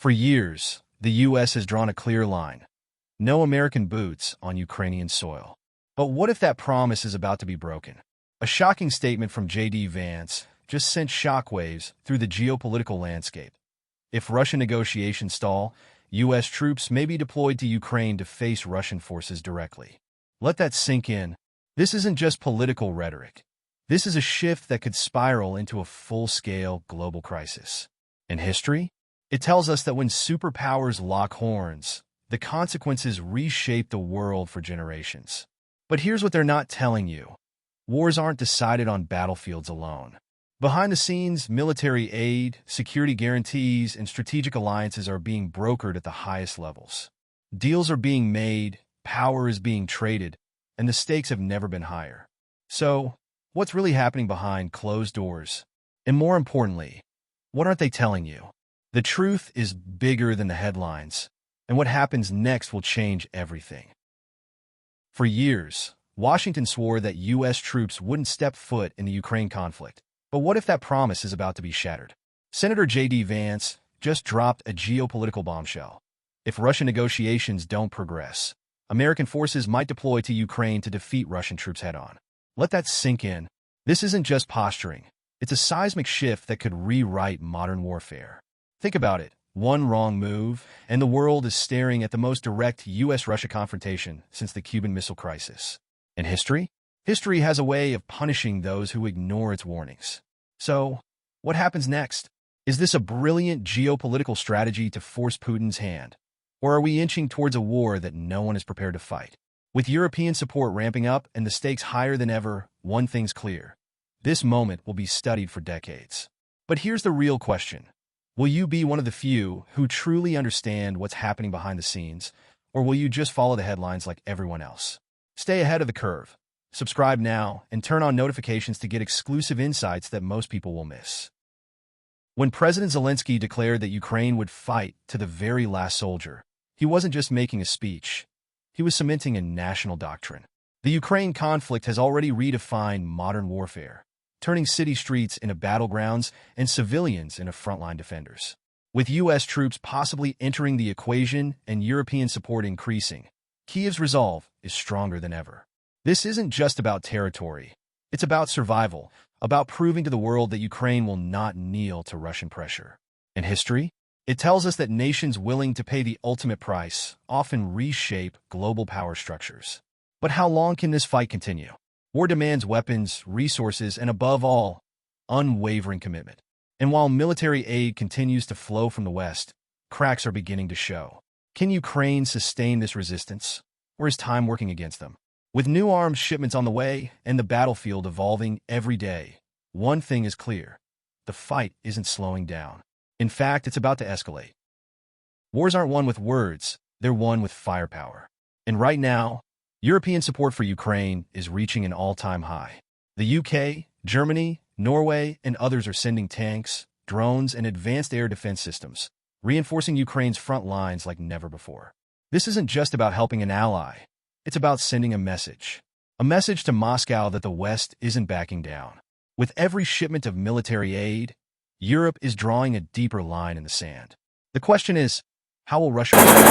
For years, the U.S. has drawn a clear line. No American boots on Ukrainian soil. But what if that promise is about to be broken? A shocking statement from JD Vance just sent shockwaves through the geopolitical landscape. If Russian negotiations stall, U.S. troops may be deployed to Ukraine to face Russian forces directly. Let that sink in. This isn't just political rhetoric. This is a shift that could spiral into a full-scale global crisis. In history, it tells us that when superpowers lock horns, the consequences reshape the world for generations. But here's what they're not telling you. Wars aren't decided on battlefields alone. Behind the scenes, military aid, security guarantees, and strategic alliances are being brokered at the highest levels. Deals are being made, power is being traded, and the stakes have never been higher. So, what's really happening behind closed doors? And more importantly, what aren't they telling you? The truth is bigger than the headlines, and what happens next will change everything. For years, Washington swore that U.S. troops wouldn't step foot in the Ukraine conflict. But what if that promise is about to be shattered? Senator JD Vance just dropped a geopolitical bombshell. If Russian negotiations don't progress, American forces might deploy to Ukraine to defeat Russian troops head-on. Let that sink in. This isn't just posturing. It's a seismic shift that could rewrite modern warfare. Think about it. One wrong move, and the world is staring at the most direct U.S.-Russia confrontation since the Cuban Missile Crisis. In history? History has a way of punishing those who ignore its warnings. So, what happens next? Is this a brilliant geopolitical strategy to force Putin's hand? Or are we inching towards a war that no one is prepared to fight? With European support ramping up and the stakes higher than ever, one thing's clear. This moment will be studied for decades. But here's the real question. Will you be one of the few who truly understand what's happening behind the scenes, or will you just follow the headlines like everyone else? Stay ahead of the curve. Subscribe now and turn on notifications to get exclusive insights that most people will miss. When President Zelensky declared that Ukraine would fight to the very last soldier, he wasn't just making a speech. He was cementing a national doctrine. The Ukraine conflict has already redefined modern warfare, turning city streets into battlegrounds and civilians into frontline defenders. With U.S. troops possibly entering the equation and European support increasing, Kyiv's resolve is stronger than ever. This isn't just about territory. It's about survival, about proving to the world that Ukraine will not kneel to Russian pressure. In history, it tells us that nations willing to pay the ultimate price often reshape global power structures. But how long can this fight continue? War demands weapons, resources, and above all, unwavering commitment. And while military aid continues to flow from the West, cracks are beginning to show. Can Ukraine sustain this resistance, or is time working against them? With new arms shipments on the way and the battlefield evolving every day, one thing is clear. The fight isn't slowing down. In fact, it's about to escalate. Wars aren't won with words, they're won with firepower. And right now, European support for Ukraine is reaching an all-time high. The UK, Germany, Norway, and others are sending tanks, drones, and advanced air defense systems, reinforcing Ukraine's front lines like never before. This isn't just about helping an ally. It's about sending a message to Moscow that the West isn't backing down. With every shipment of military aid, Europe is drawing a deeper line in the sand. The question is, how will Russia respond?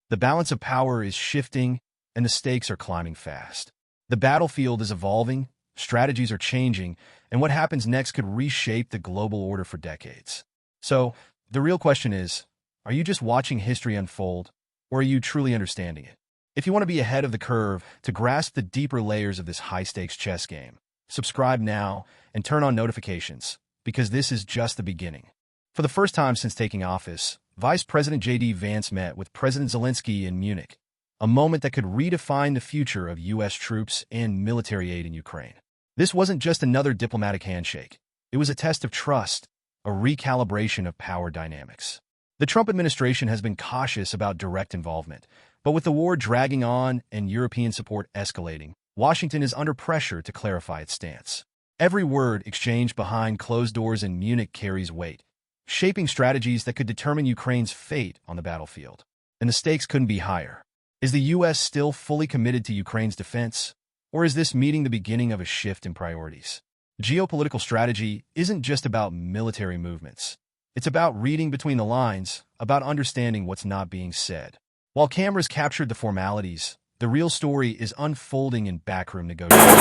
The balance of power is shifting, and the stakes are climbing fast. The battlefield is evolving, strategies are changing, and what happens next could reshape the global order for decades. So, the real question is, are you just watching history unfold, or are you truly understanding it? If you want to be ahead of the curve to grasp the deeper layers of this high-stakes chess game, subscribe now and turn on notifications, because this is just the beginning. For the first time since taking office, Vice President JD Vance met with President Zelensky in Munich, a moment that could redefine the future of U.S. troops and military aid in Ukraine. This wasn't just another diplomatic handshake. It was a test of trust, a recalibration of power dynamics. The Trump administration has been cautious about direct involvement, but with the war dragging on and European support escalating, Washington is under pressure to clarify its stance. Every word exchanged behind closed doors in Munich carries weight, shaping strategies that could determine Ukraine's fate on the battlefield. And the stakes couldn't be higher. Is the U.S. still fully committed to Ukraine's defense, or is this meeting the beginning of a shift in priorities? Geopolitical strategy isn't just about military movements. It's about reading between the lines, about understanding what's not being said. While cameras captured the formalities, the real story is unfolding in backroom negotiations.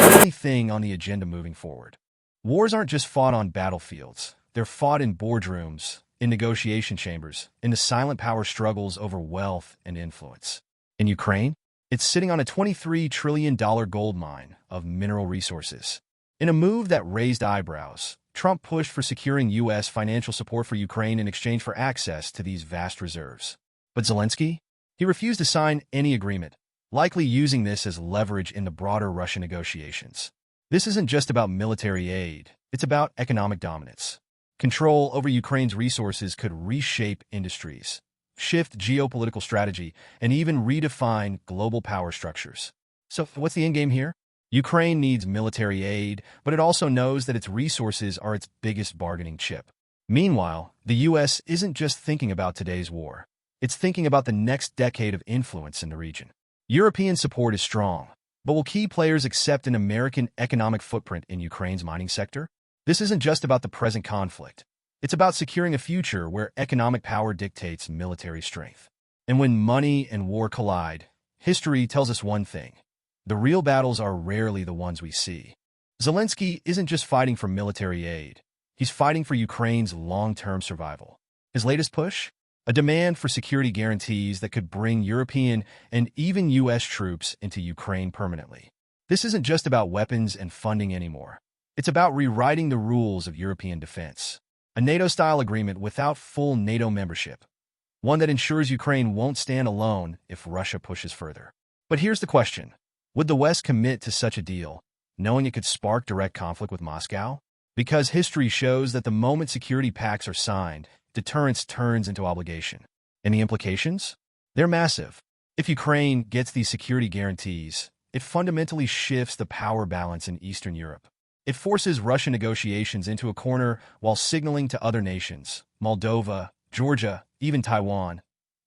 The only thing on the agenda moving forward. Wars aren't just fought on battlefields. They're fought in boardrooms, in negotiation chambers, in the silent power struggles over wealth and influence. In Ukraine, it's sitting on a $23 trillion gold mine of mineral resources. In a move that raised eyebrows, Trump pushed for securing U.S. financial support for Ukraine in exchange for access to these vast reserves. But Zelensky? He refused to sign any agreement, likely using this as leverage in the broader Russian negotiations. This isn't just about military aid, it's about economic dominance. Control over Ukraine's resources could reshape industries, shift geopolitical strategy, and even redefine global power structures. So what's the endgame here? Ukraine needs military aid, but it also knows that its resources are its biggest bargaining chip. Meanwhile, the U.S. isn't just thinking about today's war. It's thinking about the next decade of influence in the region. European support is strong, but will key players accept an American economic footprint in Ukraine's mining sector? This isn't just about the present conflict. It's about securing a future where economic power dictates military strength. And when money and war collide, history tells us one thing. The real battles are rarely the ones we see. Zelensky isn't just fighting for military aid. He's fighting for Ukraine's long-term survival. His latest push? A demand for security guarantees that could bring European and even U.S. troops into Ukraine permanently. This isn't just about weapons and funding anymore. It's about rewriting the rules of European defense. A NATO-style agreement without full NATO membership. One that ensures Ukraine won't stand alone if Russia pushes further. But here's the question. Would the West commit to such a deal, knowing it could spark direct conflict with Moscow? Because history shows that the moment security pacts are signed, deterrence turns into obligation. And the implications? They're massive. If Ukraine gets these security guarantees, it fundamentally shifts the power balance in Eastern Europe. It forces Russian negotiations into a corner while signaling to other nations, Moldova, Georgia, even Taiwan,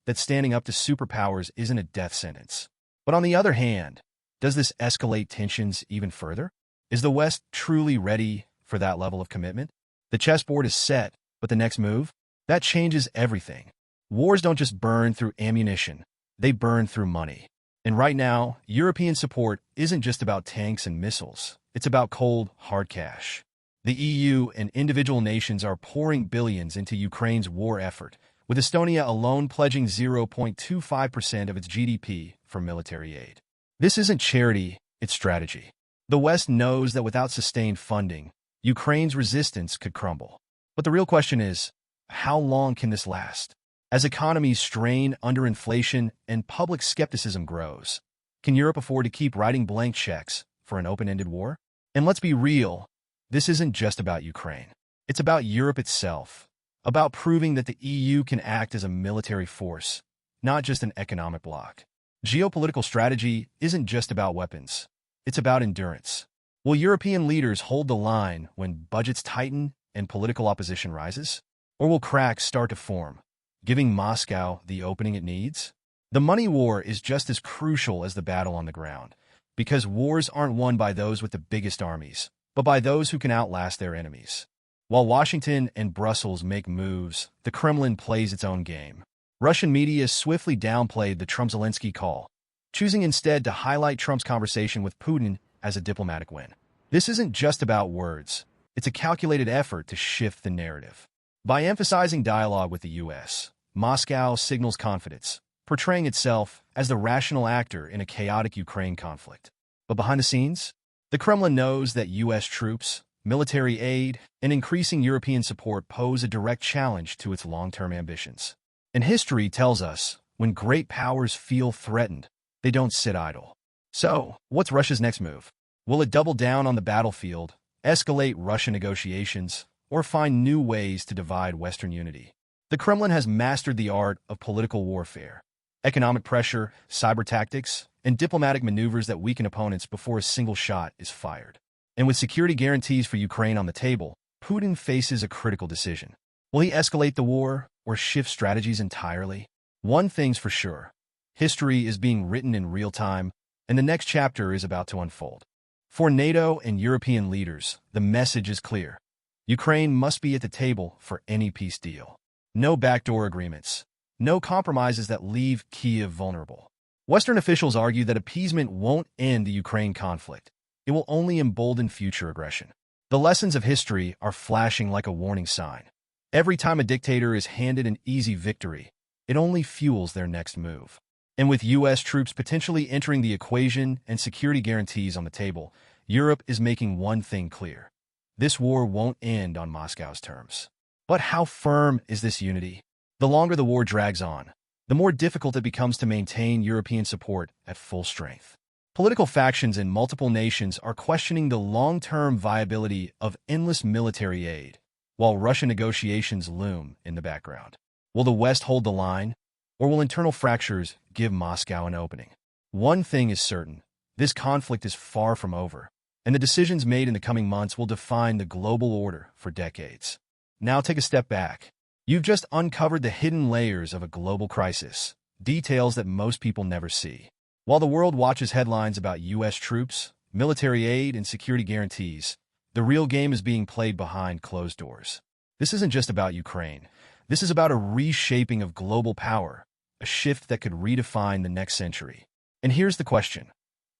that standing up to superpowers isn't a death sentence. But on the other hand, does this escalate tensions even further? Is the West truly ready for that level of commitment? The chessboard is set, but the next move? That changes everything. Wars don't just burn through ammunition, they burn through money. And right now, European support isn't just about tanks and missiles. It's about cold, hard cash. The EU and individual nations are pouring billions into Ukraine's war effort, with Estonia alone pledging 0.25% of its GDP for military aid. This isn't charity, it's strategy. The West knows that without sustained funding, Ukraine's resistance could crumble. But the real question is, how long can this last? As economies strain under inflation and public skepticism grows, can Europe afford to keep writing blank checks for an open-ended war? And let's be real, this isn't just about Ukraine. It's about Europe itself, about proving that the EU can act as a military force, not just an economic bloc. Geopolitical strategy isn't just about weapons. It's about endurance. Will European leaders hold the line when budgets tighten and political opposition rises? Or will cracks start to form, giving Moscow the opening it needs? The money war is just as crucial as the battle on the ground, because wars aren't won by those with the biggest armies, but by those who can outlast their enemies. While Washington and Brussels make moves, the Kremlin plays its own game. Russian media swiftly downplayed the Trump-Zelensky call, choosing instead to highlight Trump's conversation with Putin as a diplomatic win. This isn't just about words. It's a calculated effort to shift the narrative. By emphasizing dialogue with the U.S., Moscow signals confidence, portraying itself as the rational actor in a chaotic Ukraine conflict. But behind the scenes, the Kremlin knows that U.S. troops, military aid, and increasing European support pose a direct challenge to its long-term ambitions. And history tells us, when great powers feel threatened, they don't sit idle. So, what's Russia's next move? Will it double down on the battlefield, escalate Russian negotiations, or find new ways to divide Western unity? The Kremlin has mastered the art of political warfare, economic pressure, cyber tactics, and diplomatic maneuvers that weaken opponents before a single shot is fired. And with security guarantees for Ukraine on the table, Putin faces a critical decision. Will he escalate the war or shift strategies entirely? One thing's for sure. History is being written in real time, and the next chapter is about to unfold. For NATO and European leaders, the message is clear. Ukraine must be at the table for any peace deal. No backdoor agreements. No compromises that leave Kyiv vulnerable. Western officials argue that appeasement won't end the Ukraine conflict. It will only embolden future aggression. The lessons of history are flashing like a warning sign. Every time a dictator is handed an easy victory, it only fuels their next move. And with U.S. troops potentially entering the equation and security guarantees on the table, Europe is making one thing clear. This war won't end on Moscow's terms. But how firm is this unity? The longer the war drags on, the more difficult it becomes to maintain European support at full strength. Political factions in multiple nations are questioning the long-term viability of endless military aid, while Russian negotiations loom in the background. Will the West hold the line, or will internal fractures give Moscow an opening? One thing is certain, this conflict is far from over, and the decisions made in the coming months will define the global order for decades. Now take a step back. You've just uncovered the hidden layers of a global crisis, details that most people never see. While the world watches headlines about U.S. troops, military aid, and security guarantees, the real game is being played behind closed doors. This isn't just about Ukraine. This is about a reshaping of global power, a shift that could redefine the next century. And here's the question.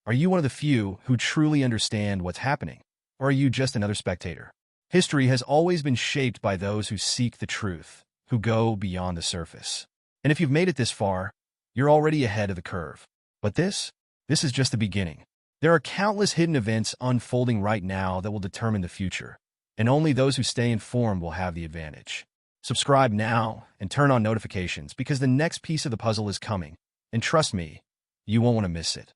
Are you one of the few who truly understand what's happening, or are you just another spectator? History has always been shaped by those who seek the truth, who go beyond the surface. And if you've made it this far, you're already ahead of the curve. But this is just the beginning. There are countless hidden events unfolding right now that will determine the future, and only those who stay informed will have the advantage. Subscribe now and turn on notifications because the next piece of the puzzle is coming, and trust me, you won't want to miss it.